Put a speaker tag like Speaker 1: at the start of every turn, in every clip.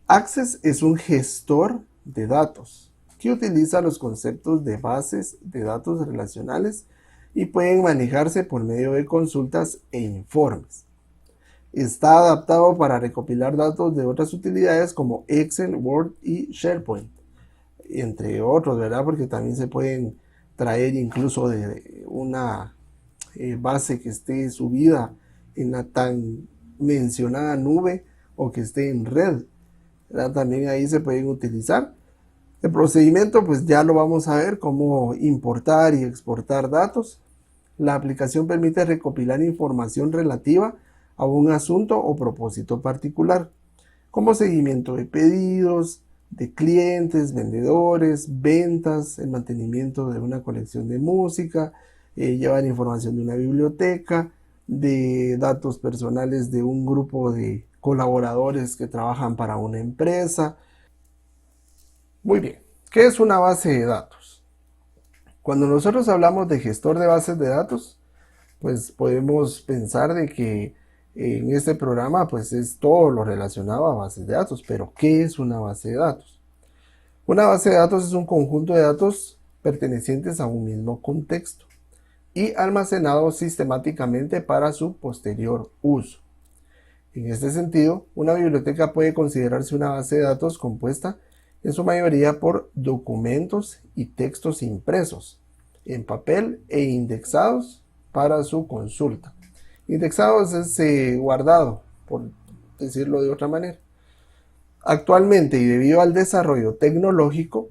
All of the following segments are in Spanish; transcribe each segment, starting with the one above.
Speaker 1: Access es un gestor de datos que utiliza los conceptos de bases de datos relacionales y pueden manejarse por medio de consultas e informes. Está adaptado para recopilar datos de otras utilidades como Excel, Word y SharePoint, entre otros, ¿verdad? Porque también se pueden traer incluso de una base que esté subida en la tan mencionada nube o que esté en red, ¿verdad? También ahí se pueden utilizar. El procedimiento pues ya lo vamos a ver, cómo importar y exportar datos. La aplicación permite recopilar información relativa a un asunto o propósito particular, como seguimiento de pedidos, de clientes, vendedores, ventas, el mantenimiento de una colección de música, llevar información de una biblioteca, de datos personales de un grupo de colaboradores que trabajan para una empresa. Muy bien, ¿qué es una base de datos? Cuando nosotros hablamos de gestor de bases de datos, pues podemos pensar de que en este programa pues es todo lo relacionado a bases de datos, pero ¿qué es una base de datos? Una base de datos es un conjunto de datos pertenecientes a un mismo contexto y almacenados sistemáticamente para su posterior uso. En este sentido, una biblioteca puede considerarse una base de datos compuesta en su mayoría por documentos y textos impresos en papel e indexados para su consulta. Indexados es guardado, por decirlo de otra manera. Actualmente, y debido al desarrollo tecnológico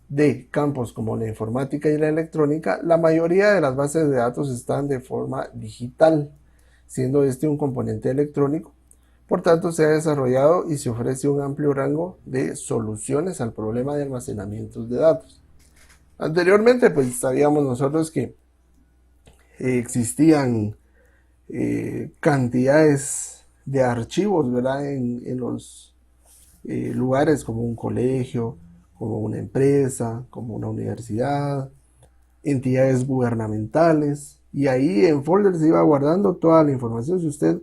Speaker 1: de campos como la informática y la electrónica, la mayoría de las bases de datos están de forma digital, siendo este un componente electrónico. Por tanto, se ha desarrollado y se ofrece un amplio rango de soluciones al problema de almacenamiento de datos. Anteriormente, pues sabíamos nosotros que existían cantidades de archivos, ¿verdad? En los lugares como un colegio, como una empresa, como una universidad, entidades gubernamentales, y ahí en folders se iba guardando toda la información. Si usted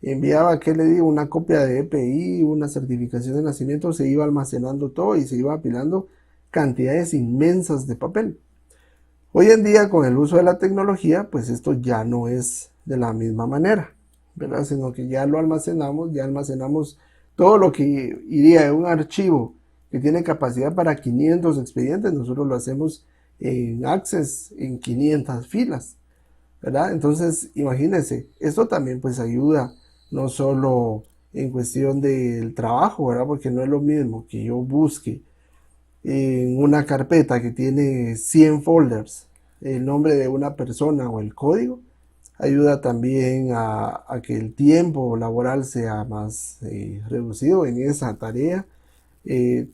Speaker 1: enviaba, ¿qué le digo? Una copia de EPI, una certificación de nacimiento, se iba almacenando todo y se iba apilando cantidades inmensas de papel. Hoy en día, con el uso de la tecnología, pues esto ya no es de la misma manera, ¿verdad? Sino que ya almacenamos todo lo que iría en un archivo que tiene capacidad para 500 expedientes, nosotros lo hacemos en Access en 500 filas, ¿verdad? Entonces, imagínense, esto también pues ayuda no solo en cuestión del trabajo, ¿verdad? Porque no es lo mismo que yo busque en una carpeta que tiene 100 folders el nombre de una persona o el código, ayuda también a que el tiempo laboral sea más reducido en esa tarea.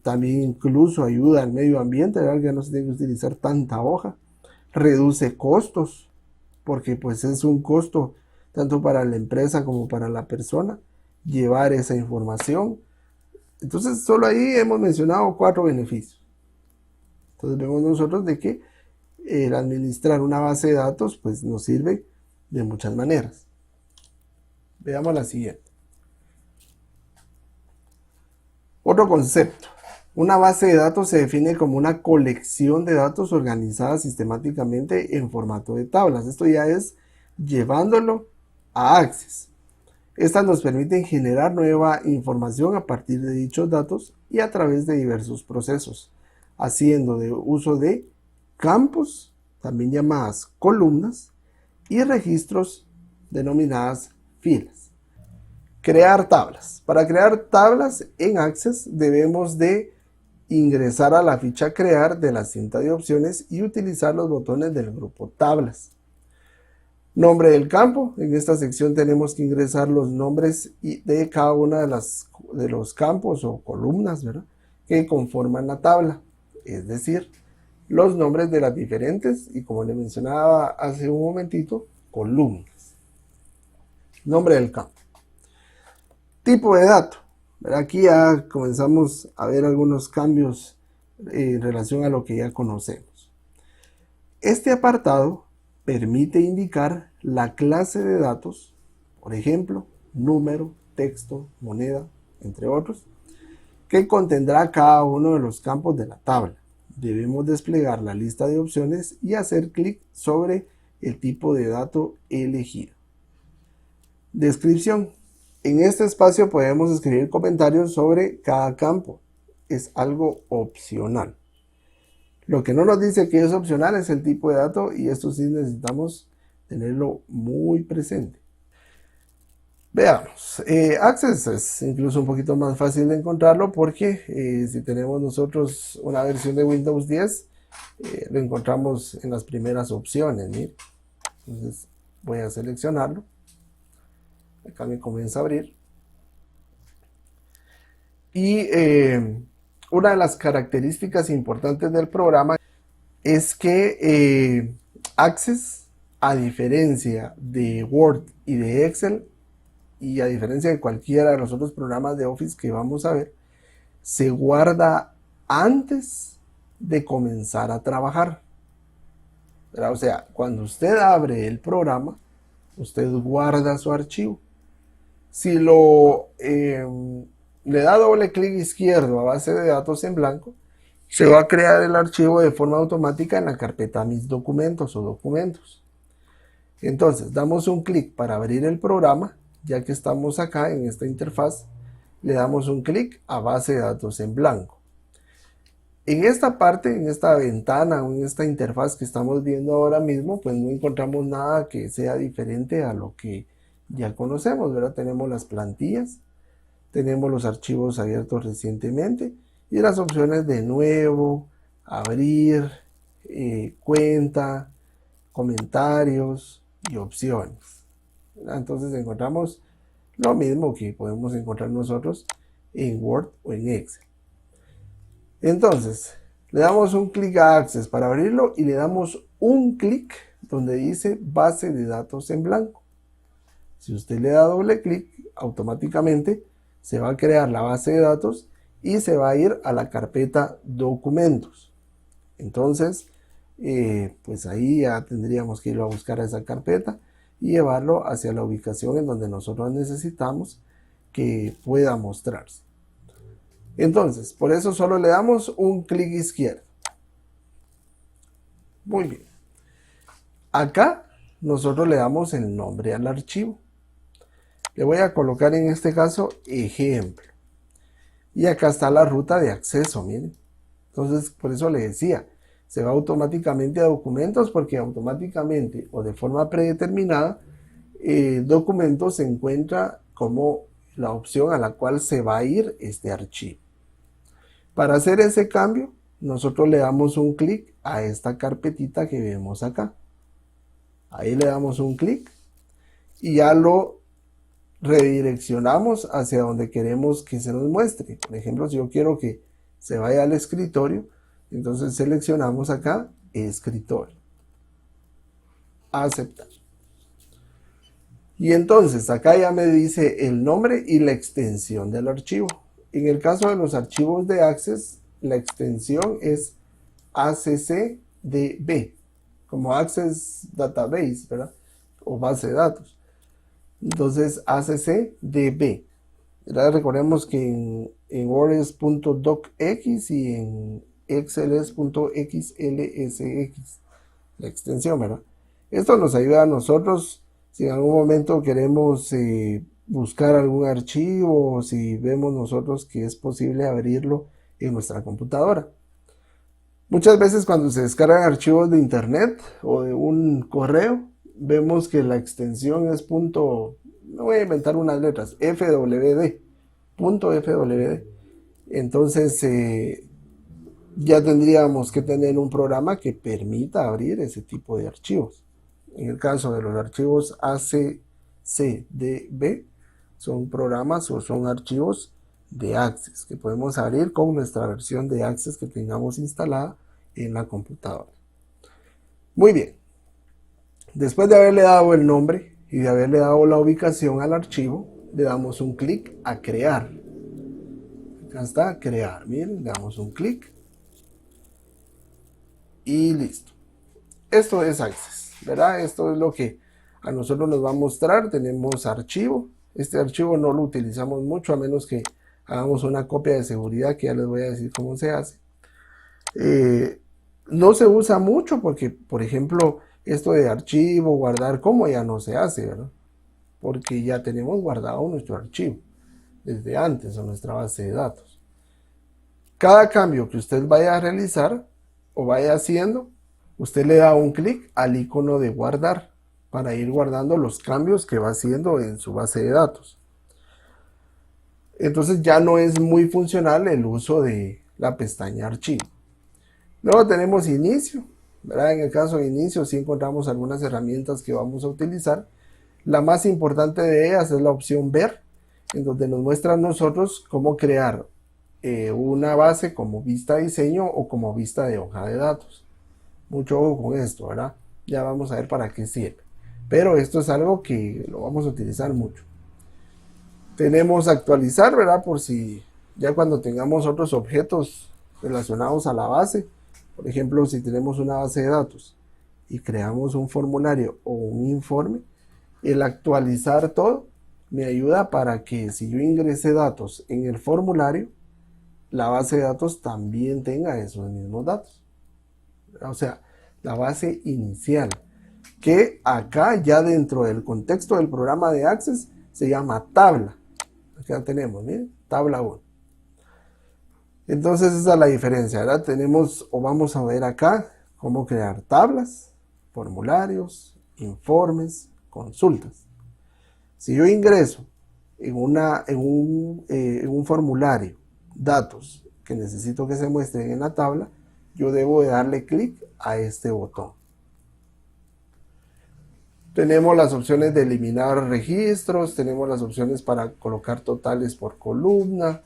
Speaker 1: También incluso ayuda al medio ambiente, ¿verdad? Que no se tiene que utilizar tanta hoja, reduce costos, porque pues es un costo tanto para la empresa como para la persona llevar esa información. Entonces solo ahí hemos mencionado 4 beneficios. Entonces vemos nosotros de que el administrar una base de datos pues nos sirve de muchas maneras. Veamos la siguiente. Otro concepto. Una base de datos se define como una colección de datos organizada sistemáticamente en formato de tablas. Esto ya es llevándolo a Access. Estas nos permiten generar nueva información a partir de dichos datos y a través de diversos procesos, haciendo de uso de campos, también llamadas columnas, y registros denominadas filas. Crear tablas. Para crear tablas en Access debemos de ingresar a la ficha crear de la cinta de opciones y utilizar los botones del grupo tablas. Nombre del campo. En esta sección tenemos que ingresar los nombres de cada una de los campos o columnas, ¿verdad?, que conforman la tabla. Es decir, los nombres de las diferentes y, como le mencionaba hace un momentito, columnas. Nombre del campo. Tipo de dato. Aquí ya comenzamos a ver algunos cambios en relación a lo que ya conocemos. Este apartado permite indicar la clase de datos, por ejemplo, número, texto, moneda, entre otros, que contendrá cada uno de los campos de la tabla. Debemos desplegar la lista de opciones y hacer clic sobre el tipo de dato elegido. Descripción. En este espacio podemos escribir comentarios sobre cada campo. Es algo opcional. Lo que no nos dice que es opcional es el tipo de dato, y esto sí necesitamos tenerlo muy presente. Veamos, Access es incluso un poquito más fácil de encontrarlo porque si tenemos nosotros una versión de Windows 10, lo encontramos en las primeras opciones. ¿Mire? Entonces voy a seleccionarlo. Acá me comienza a abrir. Y una de las características importantes del programa es que Access, a diferencia de Word y de Excel, y a diferencia de cualquiera de los otros programas de Office que vamos a ver, se guarda antes de comenzar a trabajar. O sea, cuando usted abre el programa, usted guarda su archivo. Si le da doble clic izquierdo a base de datos en blanco, se va a crear el archivo de forma automática en la carpeta Mis documentos o documentos. Entonces, damos un clic para abrir el programa. Ya que estamos acá en esta interfaz, le damos un clic a base de datos en blanco. En esta parte, en esta ventana o en esta interfaz que estamos viendo ahora mismo, pues no encontramos nada que sea diferente a lo que ya conocemos, ¿verdad? Tenemos las plantillas, tenemos los archivos abiertos recientemente y las opciones de nuevo, abrir, cuenta, comentarios y opciones. Entonces encontramos lo mismo que podemos encontrar nosotros en Word o en Excel. Entonces, le damos un clic a Access para abrirlo y le damos un clic donde dice base de datos en blanco. Si usted le da doble clic, automáticamente se va a crear la base de datos y se va a ir a la carpeta documentos. Entonces, pues ahí ya tendríamos que irlo a buscar a esa carpeta y llevarlo hacia la ubicación en donde nosotros necesitamos que pueda mostrarse. Entonces, por eso solo le damos un clic izquierdo. Muy bien. Acá nosotros le damos el nombre al archivo. Le voy a colocar en este caso ejemplo. Y acá está la ruta de acceso, miren. Entonces, por eso le decía, se va automáticamente a documentos porque automáticamente o de forma predeterminada documentos se encuentra como la opción a la cual se va a ir este archivo. Para hacer ese cambio, nosotros le damos un clic a esta carpetita que vemos acá. Ahí le damos un clic y ya lo redireccionamos hacia donde queremos que se nos muestre. Por ejemplo, si yo quiero que se vaya al escritorio, entonces seleccionamos acá escritorio. Aceptar. Y entonces acá ya me dice el nombre y la extensión del archivo. En el caso de los archivos de Access, la extensión es ACCDB, como Access Database, ¿verdad? O base de datos. Entonces ACCDB. Recordemos que en Word es .docx y en Excel es .xlsx, la extensión, ¿verdad? Esto nos ayuda a nosotros si en algún momento queremos buscar algún archivo o si vemos nosotros que es posible abrirlo en nuestra computadora. Muchas veces cuando se descargan archivos de internet o de un correo, vemos que la extensión es no voy a inventar unas letras, FWD, .fwd. Entonces ya tendríamos que tener un programa que permita abrir ese tipo de archivos. En el caso de los archivos ACCDB, son programas o son archivos de Access que podemos abrir con nuestra versión de Access que tengamos instalada en la computadora. Muy bien. Después de haberle dado el nombre y de haberle dado la ubicación al archivo, le damos un clic a crear. Acá está, crear. Miren, le damos un clic y listo. Esto es Access, ¿verdad? Esto es lo que a nosotros nos va a mostrar. Tenemos archivo. Este archivo no lo utilizamos mucho a menos que hagamos una copia de seguridad que ya les voy a decir cómo se hace. No se usa mucho porque, por ejemplo, esto de archivo, guardar como ya no se hace, ¿verdad? Porque ya tenemos guardado nuestro archivo desde antes en nuestra base de datos. Cada cambio que usted vaya a realizar o vaya haciendo, usted le da un clic al icono de guardar para ir guardando los cambios que va haciendo en su base de datos. Entonces ya no es muy funcional el uso de la pestaña archivo. Luego tenemos inicio, ¿verdad? En el caso de inicio sí encontramos algunas herramientas que vamos a utilizar. La más importante de ellas es la opción ver, en donde nos muestra a nosotros cómo crear una base como vista diseño o como vista de hoja de datos. Mucho ojo con esto, ¿verdad? Ya vamos a ver para qué sirve. Pero esto es algo que lo vamos a utilizar mucho. Tenemos actualizar, ¿verdad? Por si ya cuando tengamos otros objetos relacionados a la base, por ejemplo, si tenemos una base de datos y creamos un formulario o un informe, el actualizar todo me ayuda para que si yo ingrese datos en el formulario, la base de datos también tenga esos mismos datos. O sea, la base inicial, que acá ya dentro del contexto del programa de Access se llama tabla. Acá tenemos, miren, tabla 1. Entonces esa es la diferencia, ¿verdad? Tenemos, o vamos a ver acá, cómo crear tablas, formularios, informes, consultas. Si yo ingreso en un formulario datos que necesito que se muestren en la tabla, yo debo de darle clic a este botón. Tenemos las opciones de eliminar registros, tenemos las opciones para colocar totales por columna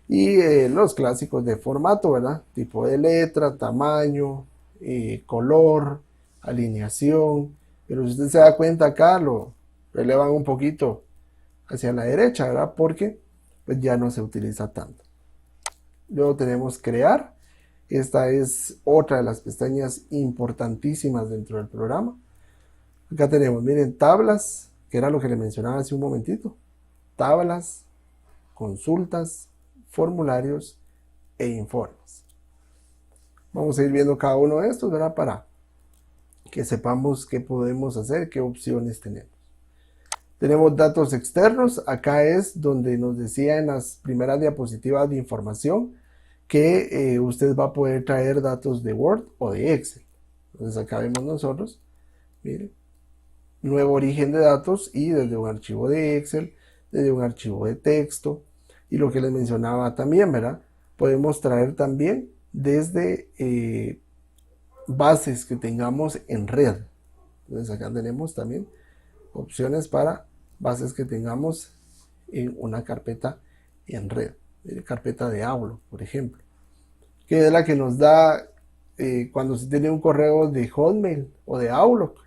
Speaker 1: y los clásicos de formato, ¿verdad? Tipo de letra, tamaño, color, alineación. Pero si usted se da cuenta acá, lo relevan un poquito hacia la derecha, ¿verdad? Porque pues ya no se utiliza tanto. Luego tenemos crear. Esta es otra de las pestañas importantísimas dentro del programa. Acá tenemos, miren, tablas, que era lo que le mencionaba hace un momentito. Tablas, consultas, formularios e informes. Vamos a ir viendo cada uno de estos, ¿verdad? Para que sepamos qué podemos hacer, qué opciones tenemos. Tenemos datos externos. Acá es donde nos decía en las primeras diapositivas de información que usted va a poder traer datos de Word o de Excel. Entonces acá vemos nosotros, miren, nuevo origen de datos y desde un archivo de Excel, desde un archivo de texto y lo que les mencionaba también, ¿verdad? Podemos traer también desde bases que tengamos en red. Entonces acá tenemos también opciones para bases que tengamos en una carpeta en red, carpeta de Outlook, por ejemplo, que es la que nos da cuando se tiene un correo de Hotmail o de Outlook.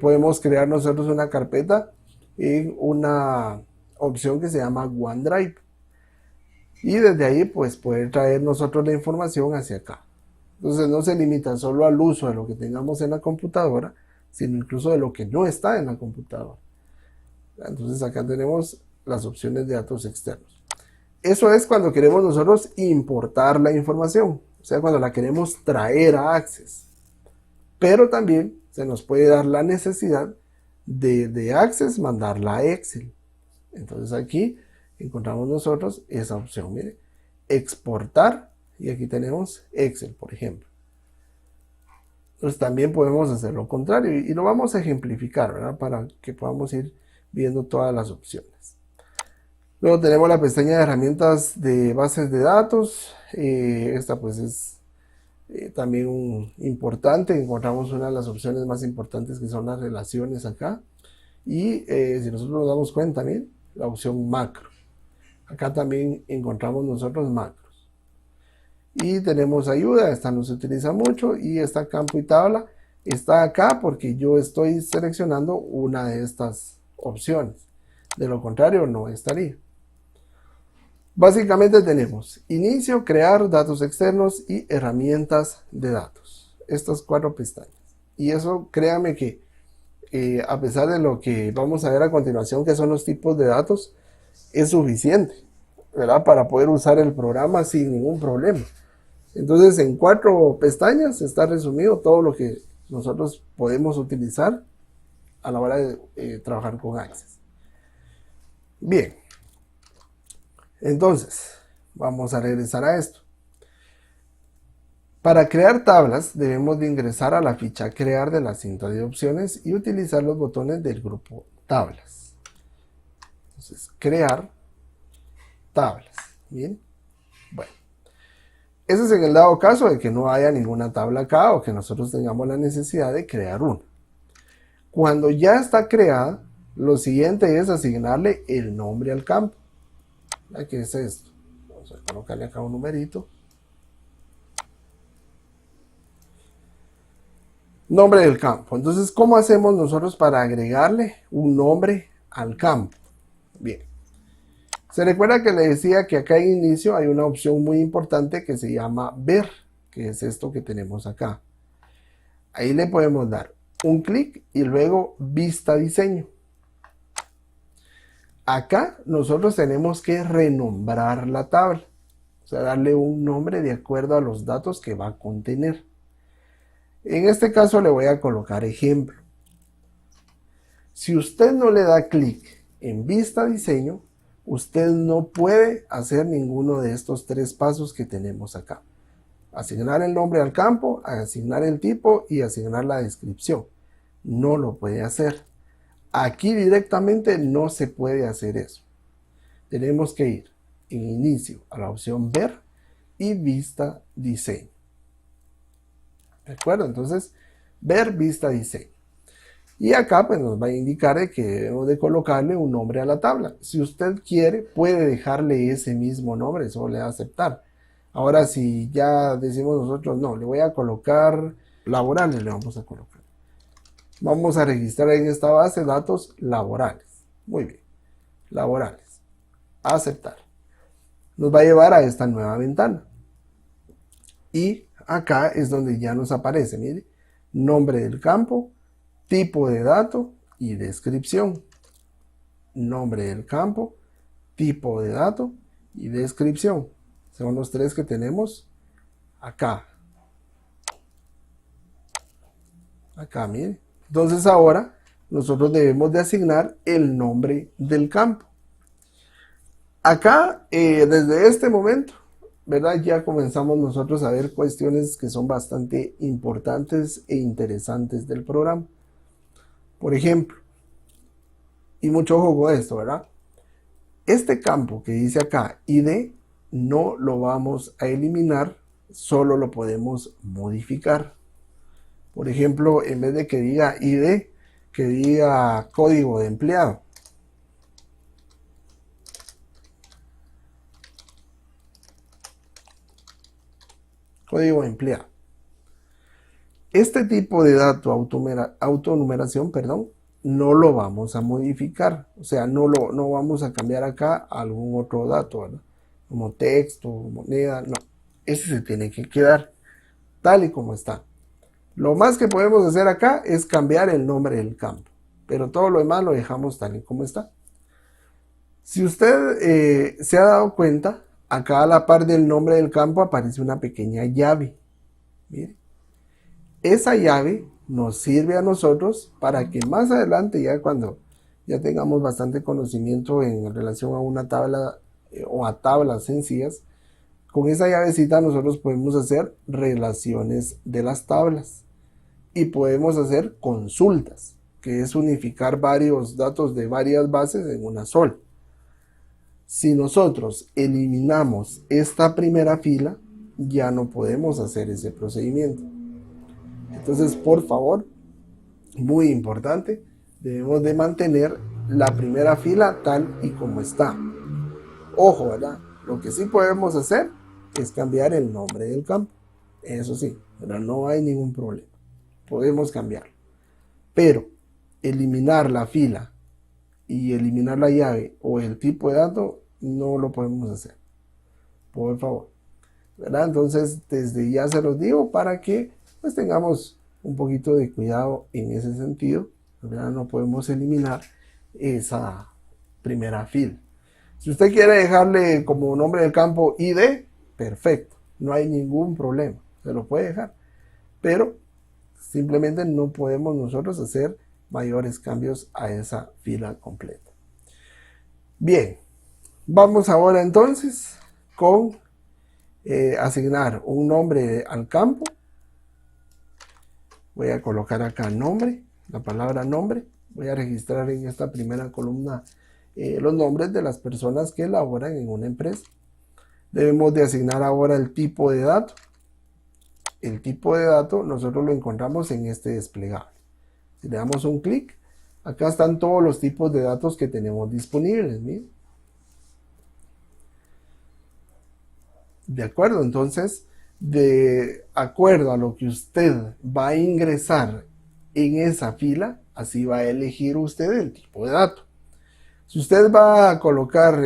Speaker 1: Podemos crear nosotros una carpeta en una opción que se llama OneDrive y desde ahí pues poder traer nosotros la información hacia acá. Entonces no se limita solo al uso de lo que tengamos en la computadora, sino incluso de lo que no está en la computadora. Entonces acá tenemos las opciones de datos externos. Eso es cuando queremos nosotros importar la información, o sea, cuando la queremos traer a Access. Pero también se nos puede dar la necesidad de Access mandarla a Excel. Entonces aquí encontramos nosotros esa opción, mire, exportar, y aquí tenemos Excel, por ejemplo. Entonces también podemos hacer lo contrario y lo vamos a ejemplificar, ¿verdad? Para que podamos ir viendo todas las opciones. Luego tenemos la pestaña de herramientas de bases de datos. Esta pues es también importante. Encontramos una de las opciones más importantes que son las relaciones acá. Y si nosotros nos damos cuenta, miren, la opción macro. Acá también encontramos nosotros macros. Y tenemos ayuda, esta no se utiliza mucho, y esta campo y tabla está acá porque yo estoy seleccionando una de estas opciones. De lo contrario no estaría. Básicamente tenemos inicio, crear, datos externos y herramientas de datos. Estas 4 pestañas. Y eso, créame que a pesar de lo que vamos a ver a continuación, que son los tipos de datos, es suficiente. ¿verdad? Para poder usar el programa sin ningún problema. Entonces, en 4 pestañas está resumido todo lo que nosotros podemos utilizar a la hora de trabajar con Access. Bien, entonces, vamos a regresar a esto. Para crear tablas, debemos de ingresar a la ficha Crear de la cinta de opciones y utilizar los botones del grupo Tablas. Entonces, Crear tablas. Bien, bueno. Ese es en el dado caso de que no haya ninguna tabla acá o que nosotros tengamos la necesidad de crear una. Cuando ya está creada, lo siguiente es asignarle el nombre al campo. ¿Qué es esto? Vamos a colocarle acá un numerito. Nombre del campo. Entonces, ¿cómo hacemos nosotros para agregarle un nombre al campo? Bien. Se recuerda que le decía que acá en inicio hay una opción muy importante que se llama ver, que es esto que tenemos acá. Ahí le podemos dar un clic y luego vista diseño. Acá nosotros tenemos que renombrar la tabla, o sea, darle un nombre de acuerdo a los datos que va a contener. En este caso le voy a colocar ejemplo. Si usted no le da clic en vista diseño, usted no puede hacer ninguno de estos 3 pasos que tenemos acá. Asignar el nombre al campo, asignar el tipo y asignar la descripción. No lo puede hacer. Aquí directamente no se puede hacer eso. Tenemos que ir en inicio a la opción ver y vista diseño. ¿De acuerdo? Entonces, ver, vista, diseño. Y acá pues nos va a indicar que debemos de colocarle un nombre a la tabla. Si usted quiere, puede dejarle ese mismo nombre, solo le da a aceptar. Ahora, si ya decimos nosotros, no, le voy a colocar laborales, le vamos a colocar. Vamos a registrar en esta base datos laborales. Muy bien, laborales. Aceptar. Nos va a llevar a esta nueva ventana. Y acá es donde ya nos aparece, mire, nombre del campo, tipo de dato y descripción. Nombre del campo, tipo de dato y descripción. Son los 3 que tenemos acá. Acá, mire. Entonces ahora nosotros debemos de asignar el nombre del campo. Acá, desde este momento, ¿verdad? Ya comenzamos nosotros a ver cuestiones que son bastante importantes e interesantes del programa. Por ejemplo, y mucho ojo con esto, ¿verdad? Este campo que dice acá, ID, no lo vamos a eliminar, solo lo podemos modificar. Por ejemplo, en vez de que diga ID, que diga código de empleado. Código de empleado. Este tipo de dato, autonumeración, perdón, no lo vamos a modificar. O sea, no vamos a cambiar acá a algún otro dato, ¿verdad? Como texto, moneda, no. Ese se tiene que quedar tal y como está. Lo más que podemos hacer acá es cambiar el nombre del campo, pero todo lo demás lo dejamos tal y como está. Si usted se ha dado cuenta, acá a la par del nombre del campo aparece una pequeña llave. Mire. Esa llave nos sirve a nosotros para que más adelante, ya cuando ya tengamos bastante conocimiento en relación a una tabla o a tablas sencillas, con esa llavecita nosotros podemos hacer relaciones de las tablas y podemos hacer consultas, que es unificar varios datos de varias bases en una sola. Si nosotros eliminamos esta primera fila, ya no podemos hacer ese procedimiento. Entonces, por favor, muy importante, debemos de mantener la primera fila tal y como está. Ojo, ¿verdad? Lo que sí podemos hacer es cambiar el nombre del campo. Eso sí, pero no hay ningún problema. Podemos cambiarlo. Pero eliminar la fila y eliminar la llave o el tipo de dato no lo podemos hacer. Por favor. ¿Verdad? Entonces, desde ya se los digo para que pues tengamos un poquito de cuidado en ese sentido, ¿verdad? No podemos eliminar esa primera fila. Si usted quiere dejarle como nombre del campo ID, perfecto, no hay ningún problema, se lo puede dejar. Pero simplemente no podemos nosotros hacer mayores cambios a esa fila completa. Bien, vamos ahora entonces con asignar un nombre al campo. Voy a colocar acá nombre, la palabra nombre. Voy a registrar en esta primera columna los nombres de las personas que laboran en una empresa. Debemos de asignar ahora el tipo de dato. El tipo de dato nosotros lo encontramos en este desplegable. Si le damos un clic, acá están todos los tipos de datos que tenemos disponibles. ¿Miren? De acuerdo, entonces, de acuerdo a lo que usted va a ingresar en esa fila, así va a elegir usted el tipo de dato. Si usted va a colocar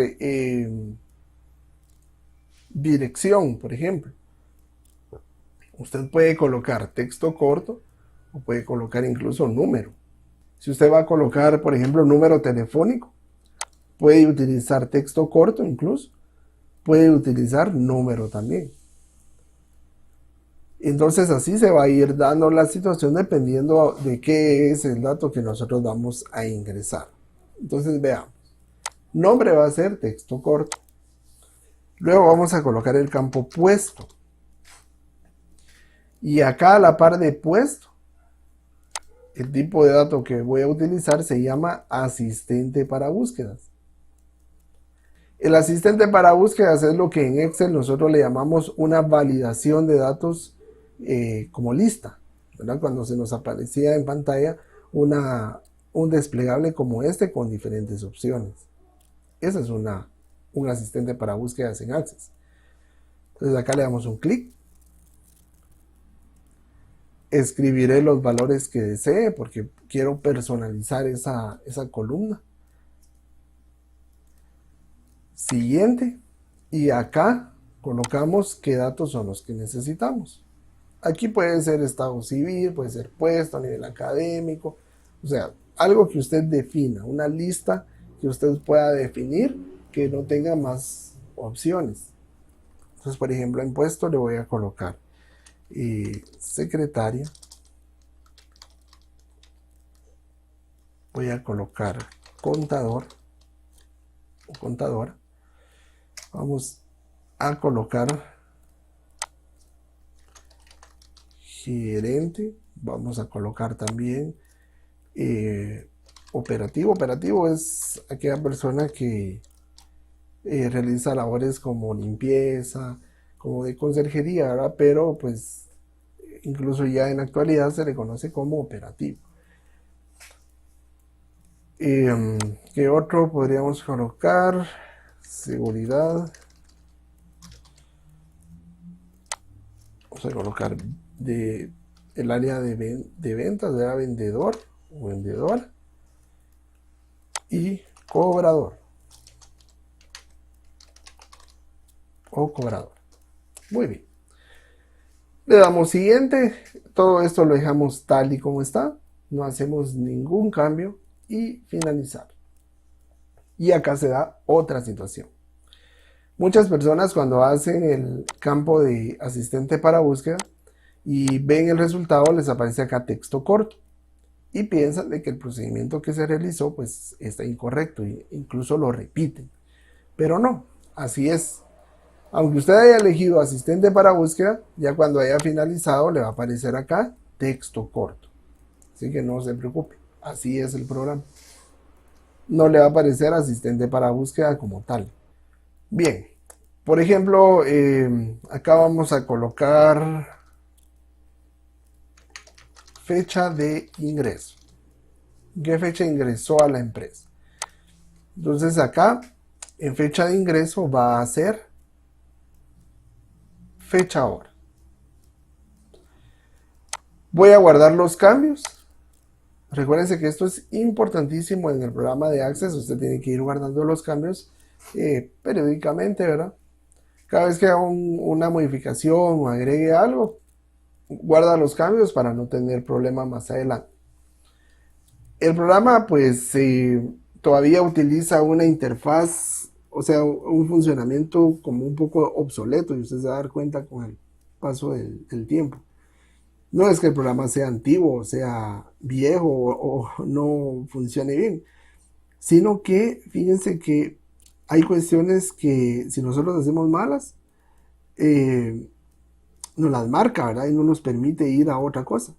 Speaker 1: dirección, por ejemplo, usted puede colocar texto corto o puede colocar incluso número. Si usted va a colocar, por ejemplo, número telefónico, puede utilizar texto corto incluso, puede utilizar número también. Entonces así se va a ir dando la situación dependiendo de qué es el dato que nosotros vamos a ingresar. Entonces veamos. Nombre va a ser texto corto. Luego vamos a colocar el campo puesto. Y acá a la par de puesto, el tipo de dato que voy a utilizar se llama asistente para búsquedas. El asistente para búsquedas es lo que en Excel nosotros le llamamos una validación de datos como lista, ¿verdad? Cuando se nos aparecía en pantalla un desplegable como este con diferentes opciones. Ese es un asistente para búsquedas en Access. Entonces acá le damos un clic. Escribiré los valores que desee porque quiero personalizar esa columna. Siguiente. Y acá colocamos qué datos son los que necesitamos. Aquí puede ser estado civil, puede ser puesto a nivel académico. O sea, algo que usted defina, una lista que usted pueda definir que no tenga más opciones. Entonces, por ejemplo, en puesto le voy a colocar secretaria. Voy a colocar contador o contadora. Vamos a colocar gerente. Vamos a colocar también operativo. Operativo es aquella persona que realiza labores como limpieza, como de conserjería, ¿verdad? Pero pues incluso ya en la actualidad se le conoce como operativo. ¿Qué otro podríamos colocar? Seguridad. Vamos a colocar el área de ventas, de vendedor o vendedora. Y cobrador. O cobrador. Muy bien. Le damos siguiente. Todo esto lo dejamos tal y como está. No hacemos ningún cambio. Y finalizar. Y acá se da otra situación. Muchas personas cuando hacen el campo de asistente para búsqueda y ven el resultado les aparece acá texto corto. Y piensan de que el procedimiento que se realizó pues está incorrecto e incluso lo repiten. Pero no, así es. Aunque usted haya elegido asistente para búsqueda, ya cuando haya finalizado le va a aparecer acá texto corto. Así que no se preocupe, así es el programa. No le va a aparecer asistente para búsqueda como tal. Bien, por ejemplo, acá vamos a colocar fecha de ingreso. ¿Qué fecha ingresó a la empresa? Entonces acá, en fecha de ingreso va a ser fecha hora. Voy a guardar los cambios. Recuérdense que esto es importantísimo en el programa de Access. Usted tiene que ir guardando los cambios periódicamente, ¿verdad? Cada vez que haga una modificación o agregue algo, guarda los cambios para no tener problema más adelante. El programa pues todavía utiliza una interfaz o sea, un funcionamiento como un poco obsoleto y usted se va a dar cuenta con el paso del tiempo. No es que el programa sea antiguo, o sea viejo o no funcione bien, sino que fíjense que hay cuestiones que si nosotros hacemos malas, eh, nos las marca, ¿verdad? Y no nos permite ir a otra cosa.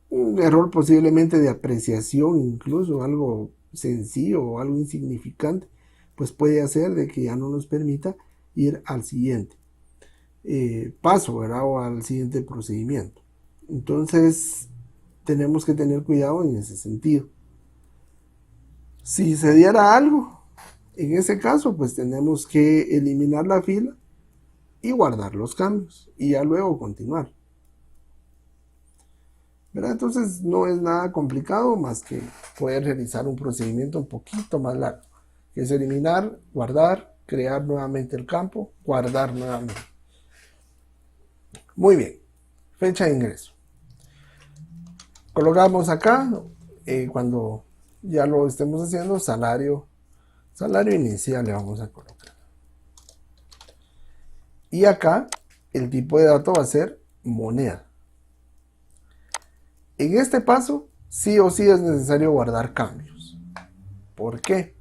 Speaker 1: Un error posiblemente de apreciación, incluso algo sencillo o algo insignificante, pues puede hacer de que ya no nos permita ir al siguiente paso, ¿verdad? O al siguiente procedimiento. Entonces, tenemos que tener cuidado en ese sentido. Si se diera algo, en ese caso, pues tenemos que eliminar la fila y guardar los cambios y ya luego continuar. ¿Verdad? Entonces no es nada complicado más que poder realizar un procedimiento un poquito más largo, que es eliminar, guardar, crear nuevamente el campo, guardar nuevamente. Muy bien, fecha de ingreso. Colocamos acá, cuando ya lo estemos haciendo, salario inicial le vamos a colocar. Y acá el tipo de dato va a ser moneda. En este paso, sí o sí es necesario guardar cambios. ¿Por qué?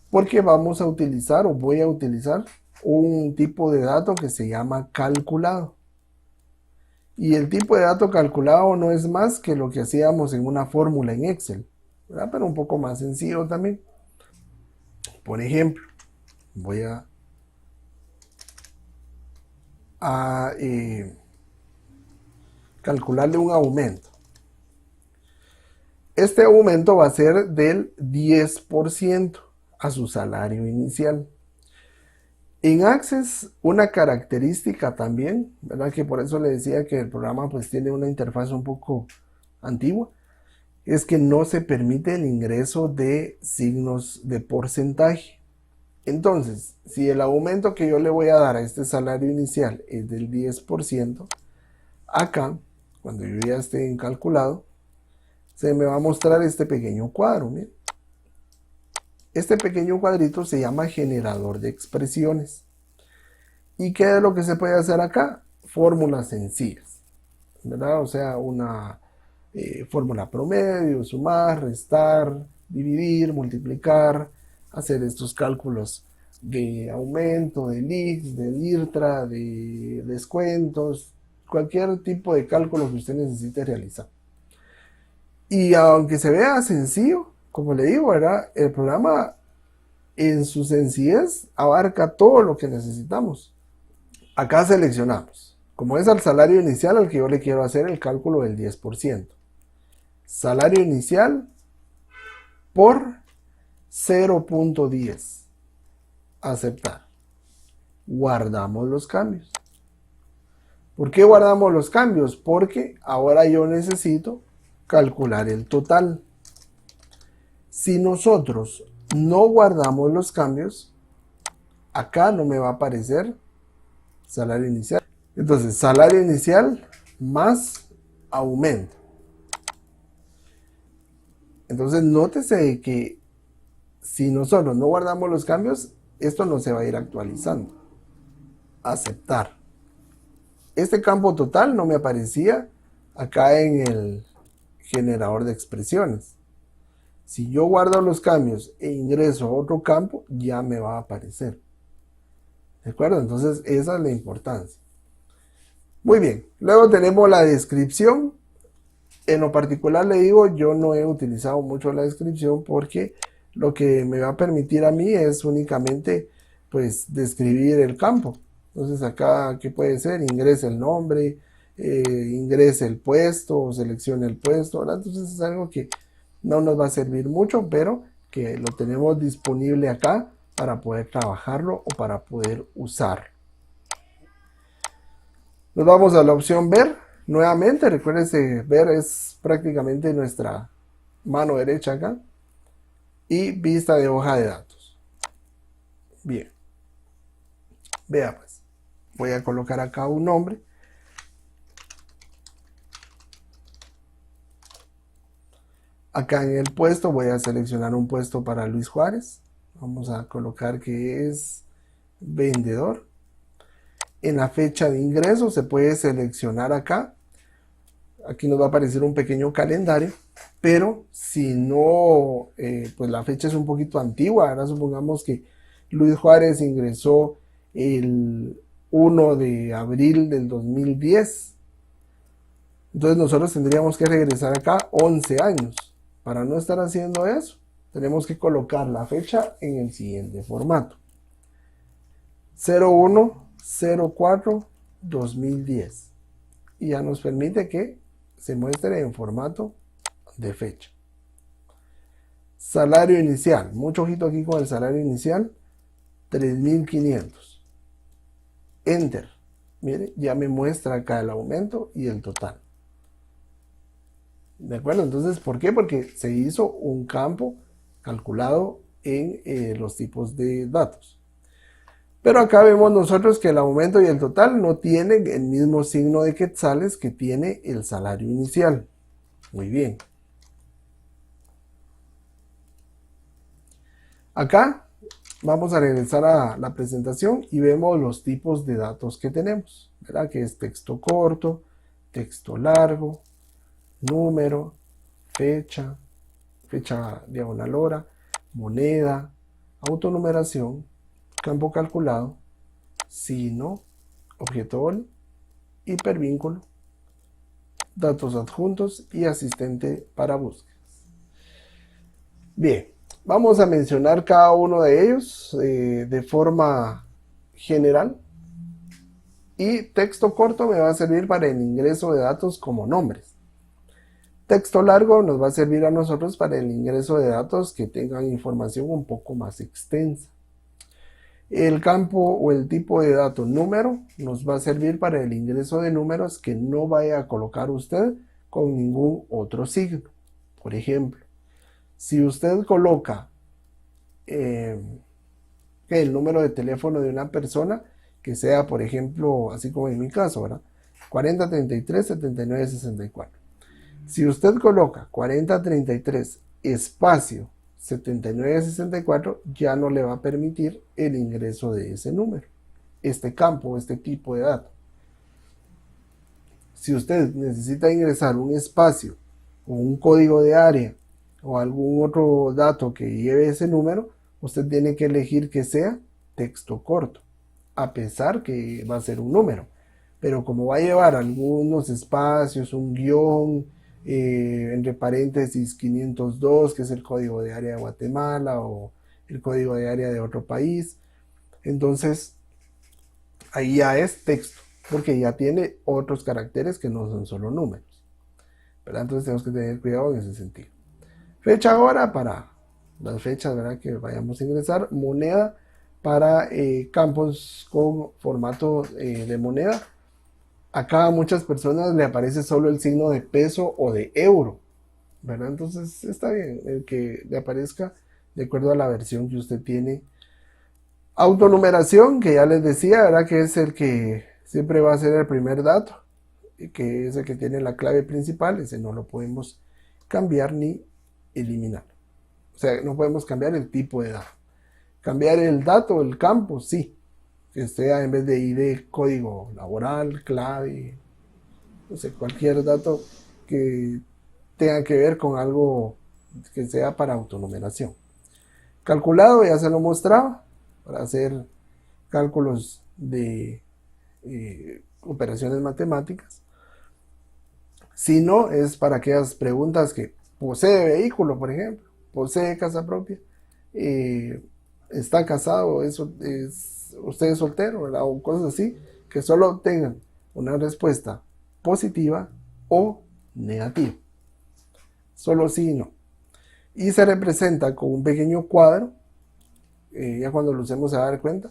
Speaker 1: Porque vamos a utilizar o voy a utilizar un tipo de dato que se llama calculado. Y el tipo de dato calculado no es más que lo que hacíamos en una fórmula en Excel, ¿verdad? Pero un poco más sencillo también. Por ejemplo, voy a calcularle un aumento. Este aumento va a ser del 10% a su salario inicial. En Access, una característica también, ¿verdad? Que por eso le decía que el programa pues tiene una interfaz un poco antigua, es que no se permite el ingreso de signos de porcentaje. Entonces, si el aumento que yo le voy a dar a este salario inicial es del 10%, acá, cuando yo ya esté en calculado, se me va a mostrar este pequeño cuadro. Miren. Este pequeño cuadrito se llama generador de expresiones. ¿Y qué es lo que se puede hacer acá? Fórmulas sencillas, ¿verdad? O sea, una fórmula promedio, sumar, restar, dividir, multiplicar, hacer estos cálculos de aumento, de LIX, de IRTRA, de descuentos, cualquier tipo de cálculo que usted necesite realizar. Y aunque se vea sencillo, como le digo, ¿verdad? El programa en su sencillez abarca todo lo que necesitamos. Acá seleccionamos, como es al salario inicial al que yo le quiero hacer el cálculo del 10%. Salario inicial por 0.10. Aceptar. Guardamos los cambios. ¿Por qué guardamos los cambios? Porque ahora yo necesito calcular el total. Si nosotros no guardamos los cambios, acá no me va a aparecer salario inicial. Entonces, salario inicial más aumento. Entonces, nótese que si nosotros no guardamos los cambios, esto no se va a ir actualizando. Aceptar. Este campo total no me aparecía acá en el generador de expresiones. Si yo guardo los cambios e ingreso a otro campo, ya me va a aparecer. ¿De acuerdo? Entonces, esa es la importancia. Muy bien. Luego tenemos la descripción. En lo particular le digo, yo no he utilizado mucho la descripción porque lo que me va a permitir a mí es únicamente pues describir el campo. Entonces acá, ¿qué puede ser? Ingrese el nombre, ingrese el puesto, seleccione el puesto, ¿verdad? Entonces es algo que no nos va a servir mucho, pero que lo tenemos disponible acá para poder trabajarlo o para poder usar. Nos vamos a la opción ver. Nuevamente, recuérdense, ver es prácticamente nuestra mano derecha acá. Y vista de hoja de datos. Bien. Vea pues. Voy a colocar acá un nombre. Acá en el puesto voy a seleccionar un puesto para Luis Juárez. Vamos a colocar que es vendedor. En la fecha de ingreso se puede seleccionar acá. Aquí nos va a aparecer un pequeño calendario, pero si no, pues la fecha es un poquito antigua. Ahora supongamos que Luis Juárez ingresó el 1 de abril del 2010. Entonces nosotros tendríamos que regresar acá 11 años. Para no estar haciendo eso, tenemos que colocar la fecha en el siguiente formato. 01/04/2010. Y ya nos permite que se muestre en formato de fecha. Salario inicial. Mucho ojito aquí con el salario inicial. 3.500. Enter. Mire, ya me muestra acá el aumento y el total. ¿De acuerdo? Entonces, ¿por qué? Porque se hizo un campo calculado en los tipos de datos. Pero acá vemos nosotros que el aumento y el total no tienen el mismo signo de quetzales que tiene el salario inicial. Muy bien. Acá vamos a regresar a la presentación y vemos los tipos de datos que tenemos. ¿Verdad? Que es texto corto, texto largo, número, fecha, fecha diagonal hora, moneda, autonumeración, campo calculado, signo, objeto OL, hipervínculo, datos adjuntos y asistente para búsquedas. Bien, vamos a mencionar cada uno de ellos de forma general. Y texto corto me va a servir para el ingreso de datos como nombres. Texto largo nos va a servir a nosotros para el ingreso de datos que tengan información un poco más extensa. El campo o el tipo de dato número nos va a servir para el ingreso de números que no vaya a colocar usted con ningún otro signo. Por ejemplo, si usted coloca el número de teléfono de una persona que sea, por ejemplo, así como en mi caso, ¿verdad? 4033-7964. Si usted coloca 4033 espacio 7964, ya no le va a permitir el ingreso de ese número, este campo, este tipo de dato. Si usted necesita ingresar un espacio o un código de área o algún otro dato que lleve ese número, usted tiene que elegir que sea texto corto, a pesar que va a ser un número. Pero como va a llevar algunos espacios, un guión, entre paréntesis 502, que es el código de área de Guatemala o el código de área de otro país, entonces ahí ya es texto, porque ya tiene otros caracteres que no son solo números, ¿verdad? Entonces tenemos que tener cuidado en ese sentido. Fecha ahora para las fechas, ¿verdad?, que vayamos a ingresar. Moneda para campos con formato de moneda. Acá a muchas personas le aparece solo el signo de peso o de euro, ¿verdad? Entonces está bien el que le aparezca de acuerdo a la versión que usted tiene. Autonumeración, que ya les decía, ¿verdad?, que es el que siempre va a ser el primer dato, que es el que tiene la clave principal. Ese no lo podemos cambiar ni eliminar. O sea, no podemos cambiar el tipo de dato. Cambiar el dato, el campo, sí. Que sea en vez de ID, código laboral, clave, no sé, cualquier dato que tenga que ver con algo que sea para autonumeración. Calculado, ya se lo mostraba, para hacer cálculos de operaciones matemáticas. Si no, es para aquellas preguntas que posee vehículo, por ejemplo, posee casa propia, está casado, usted es soltero, ¿verdad?, o cosas así, que solo tengan una respuesta positiva o negativa. Solo sí y no. Y se representa con un pequeño cuadro, ya cuando lo usemos se va a dar cuenta,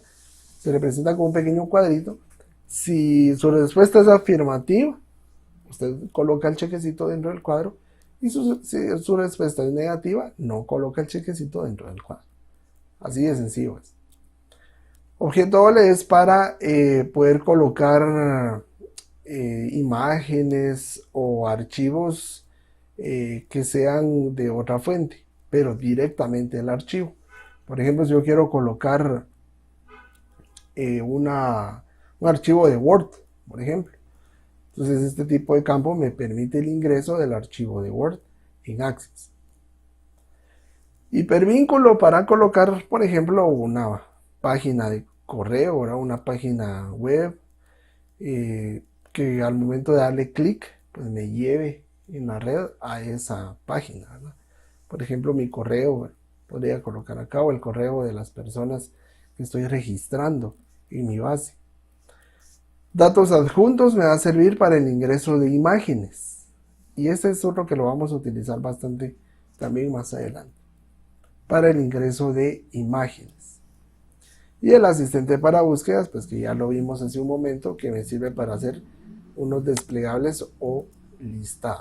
Speaker 1: se representa con un pequeño cuadrito. Si su respuesta es afirmativa, usted coloca el chequecito dentro del cuadro, y si su respuesta es negativa, no coloca el chequecito dentro del cuadro. Así de sencillo es. Objeto OLE es para poder colocar imágenes o archivos que sean de otra fuente, pero directamente el archivo. Por ejemplo, si yo quiero colocar un archivo de Word, por ejemplo. Entonces este tipo de campo me permite el ingreso del archivo de Word en Access. Hipervínculo para colocar, por ejemplo, una página de correo, una página web, que al momento de darle clic, pues me lleve en la red a esa página, ¿verdad? Por ejemplo, mi correo, podría colocar acá, o el correo de las personas que estoy registrando en mi base. Datos adjuntos me va a servir para el ingreso de imágenes. Y este es otro que lo vamos a utilizar bastante también más adelante. Para el ingreso de imágenes. Y el asistente para búsquedas, pues que ya lo vimos hace un momento, que me sirve para hacer unos desplegables o listados.